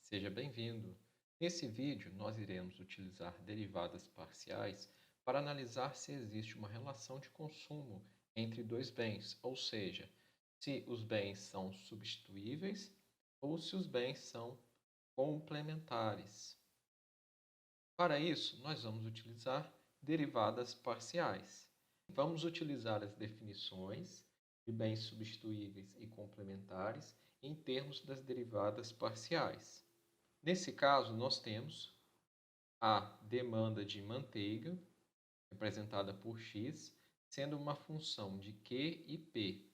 Seja bem-vindo! Nesse vídeo, nós iremos utilizar derivadas parciais para analisar se existe uma relação de consumo entre dois bens, ou seja, se os bens são substituíveis ou se os bens são complementares. Para isso, nós vamos utilizar derivadas parciais. Vamos utilizar as definições de bens substituíveis e complementares em termos das derivadas parciais. Nesse caso, nós temos a demanda de manteiga, representada por x, sendo uma função de Q e P,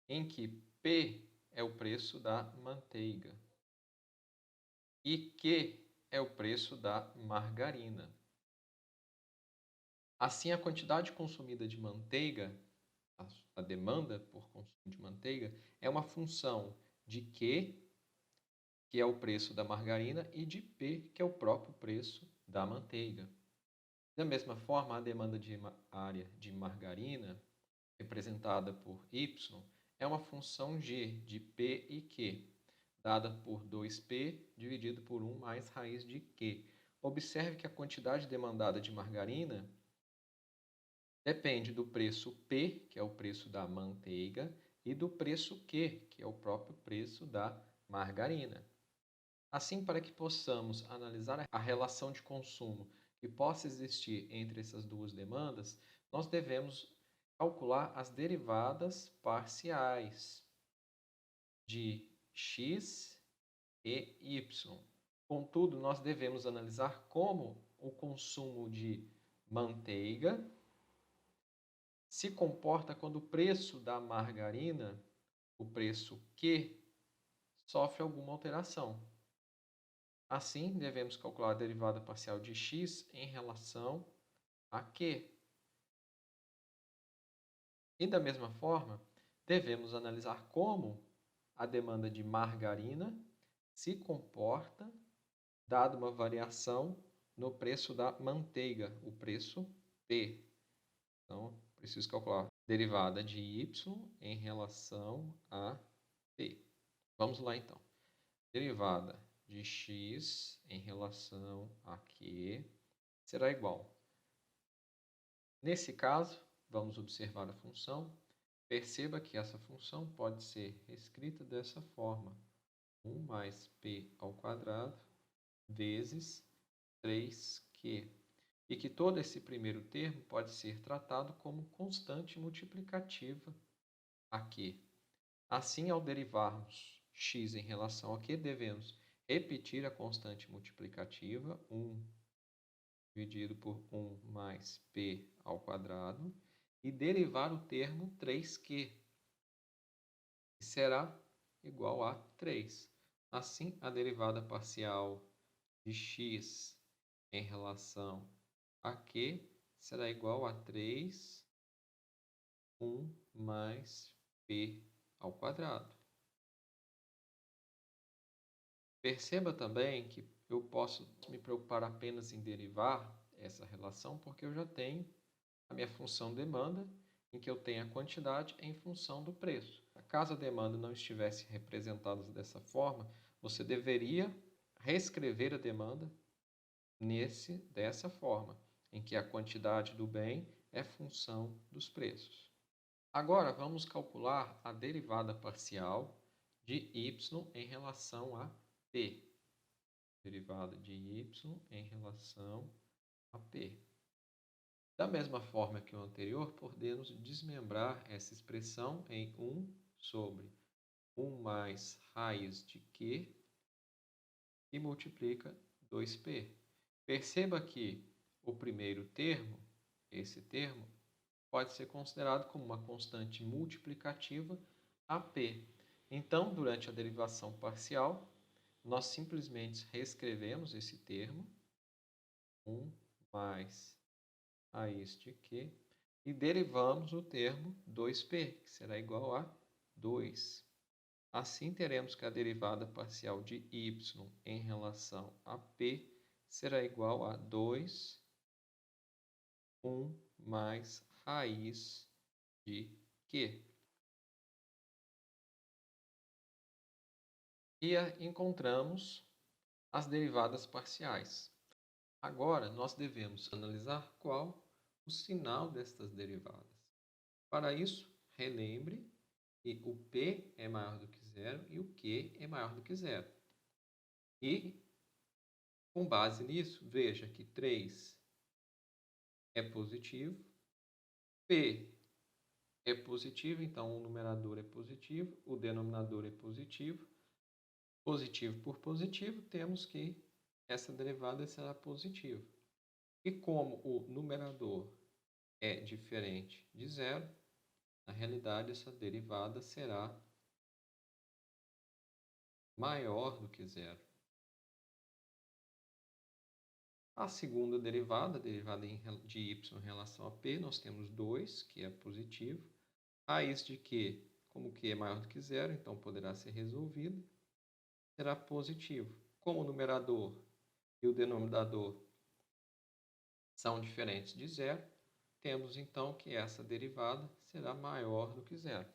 em que P é o preço da manteiga e Q é o preço da margarina. Assim, a quantidade consumida de manteiga, a demanda por consumo de manteiga, é uma função de Q, que é o preço da margarina, e de P, que é o próprio preço da manteiga. Da mesma forma, a demanda diária de margarina, representada por Y, é uma função G de P e Q, dada por 2P dividido por 1 mais raiz de Q. Observe que a quantidade demandada de margarina depende do preço P, que é o preço da manteiga, e do preço Q, que é o próprio preço da margarina. Assim, para que possamos analisar a relação de consumo que possa existir entre essas duas demandas, nós devemos calcular as derivadas parciais de x e y. Contudo, nós devemos analisar como o consumo de manteiga se comporta quando o preço da margarina, o preço Q, sofre alguma alteração. Assim, devemos calcular a derivada parcial de x em relação a Q. E da mesma forma, devemos analisar como a demanda de margarina se comporta dada uma variação no preço da manteiga, o preço P. Então, preciso calcular a derivada de y em relação a P. Vamos lá, então. Derivada de x em relação a Q será igual. Nesse caso, vamos observar a função. Perceba que essa função pode ser escrita dessa forma: 1 mais p ao quadrado vezes 3q. E que todo esse primeiro termo pode ser tratado como constante multiplicativa a q. Assim, ao derivarmos x em relação a q, devemos repetir a constante multiplicativa, 1 dividido por 1 mais p ao quadrado, e derivar o termo 3q, que será igual a 3. Assim, a derivada parcial de x em relação a q será igual a 3, 1 mais p ao quadrado. Perceba também que eu posso me preocupar apenas em derivar essa relação, porque eu já tenho a minha função demanda, em que eu tenho a quantidade em função do preço. Caso a demanda não estivesse representada dessa forma, você deveria reescrever a demanda dessa forma, em que a quantidade do bem é função dos preços. Agora, vamos calcular a derivada parcial de y em relação a p. Derivada de y em relação a p. Da mesma forma que o anterior, podemos desmembrar essa expressão em 1 sobre 1 mais raiz de q e multiplica 2p. Perceba que o primeiro termo, esse termo, pode ser considerado como uma constante multiplicativa a p. Então, durante a derivação parcial, nós simplesmente reescrevemos esse termo, 1 mais raiz de q, e derivamos o termo 2p, que será igual a 2. Assim, teremos que a derivada parcial de y em relação a p será igual a 2, 1 mais raiz de q. E encontramos as derivadas parciais. Agora, nós devemos analisar qual o sinal destas derivadas. Para isso, relembre que o P é maior do que zero e o Q é maior do que zero. E, com base nisso, veja que 3 é positivo, P é positivo, então o numerador é positivo, o denominador é positivo. Positivo por positivo, temos que essa derivada será positiva. E como o numerador é diferente de zero, na realidade essa derivada será maior do que zero. A segunda derivada, a derivada de y em relação a p, nós temos 2, que é positivo. Raiz de q, como q é maior do que zero, então poderá ser resolvido, será positivo. Como o numerador e o denominador são diferentes de zero, temos então que essa derivada será maior do que zero.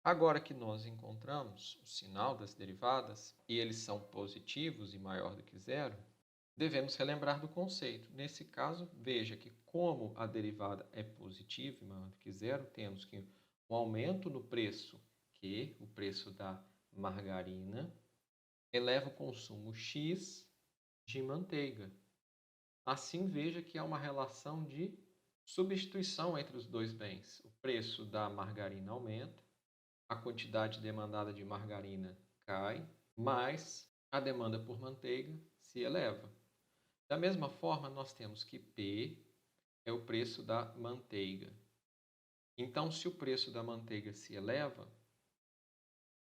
Agora que nós encontramos o sinal das derivadas e eles são positivos e maior do que zero, devemos relembrar do conceito. Nesse caso, veja que como a derivada é positiva e maior do que zero, temos que um aumento no preço, que o preço da margarina, eleva o consumo X de manteiga. Assim, veja que há uma relação de substituição entre os dois bens. O preço da margarina aumenta, a quantidade demandada de margarina cai, mas a demanda por manteiga se eleva. Da mesma forma, nós temos que P é o preço da manteiga. Então, se o preço da manteiga se eleva,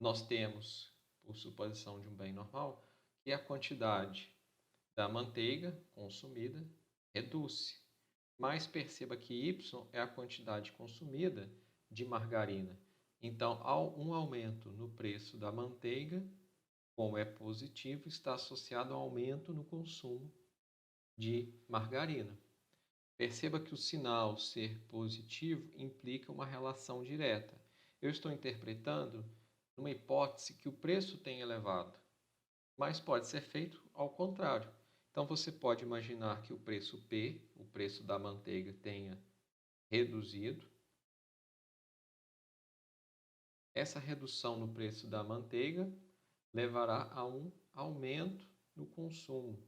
nós temos, por suposição de um bem normal, que a quantidade da manteiga consumida reduz. Mas perceba que Y é a quantidade consumida de margarina. Então, um aumento no preço da manteiga, como é positivo, está associado ao aumento no consumo de margarina. Perceba que o sinal ser positivo implica uma relação direta. Eu estou interpretando numa hipótese que o preço tem elevado, mas pode ser feito ao contrário. Então, você pode imaginar que o preço P, o preço da manteiga, tenha reduzido. Essa redução no preço da manteiga levará a um aumento no consumo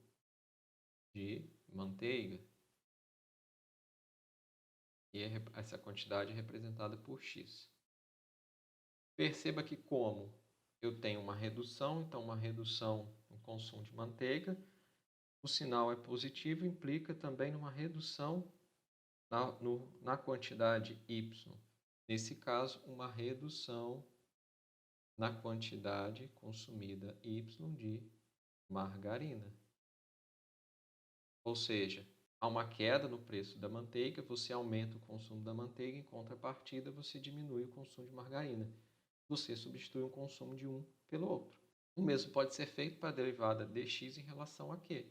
de manteiga. E essa quantidade é representada por X. Perceba que como eu tenho uma redução, então uma redução no consumo de manteiga, o sinal é positivo, implica também numa redução na quantidade Y. Nesse caso, uma redução na quantidade consumida Y de margarina. Ou seja, há uma queda no preço da manteiga, você aumenta o consumo da manteiga, em contrapartida você diminui o consumo de margarina. Você substitui o consumo de um pelo outro. O mesmo pode ser feito para a derivada dx em relação a Q.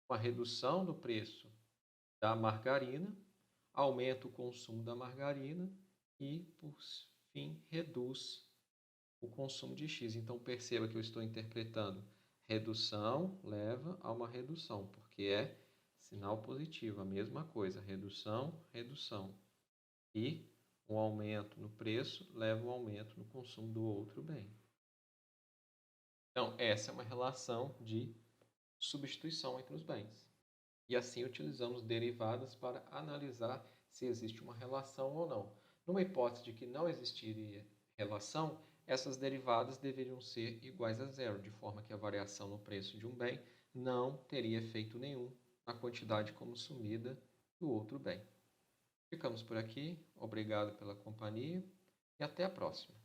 Com a redução do preço da margarina, aumenta o consumo da margarina e, por fim, reduz o consumo de X. Então, perceba que eu estou interpretando redução leva a uma redução, porque é sinal positivo, a mesma coisa, redução, redução. E um aumento no preço leva a um aumento no consumo do outro bem. Então, essa é uma relação de substituição entre os bens. E assim utilizamos derivadas para analisar se existe uma relação ou não. Numa hipótese de que não existiria relação, essas derivadas deveriam ser iguais a zero, de forma que a variação no preço de um bem não teria efeito nenhum na quantidade consumida do outro bem. Ficamos por aqui, obrigado pela companhia e até a próxima.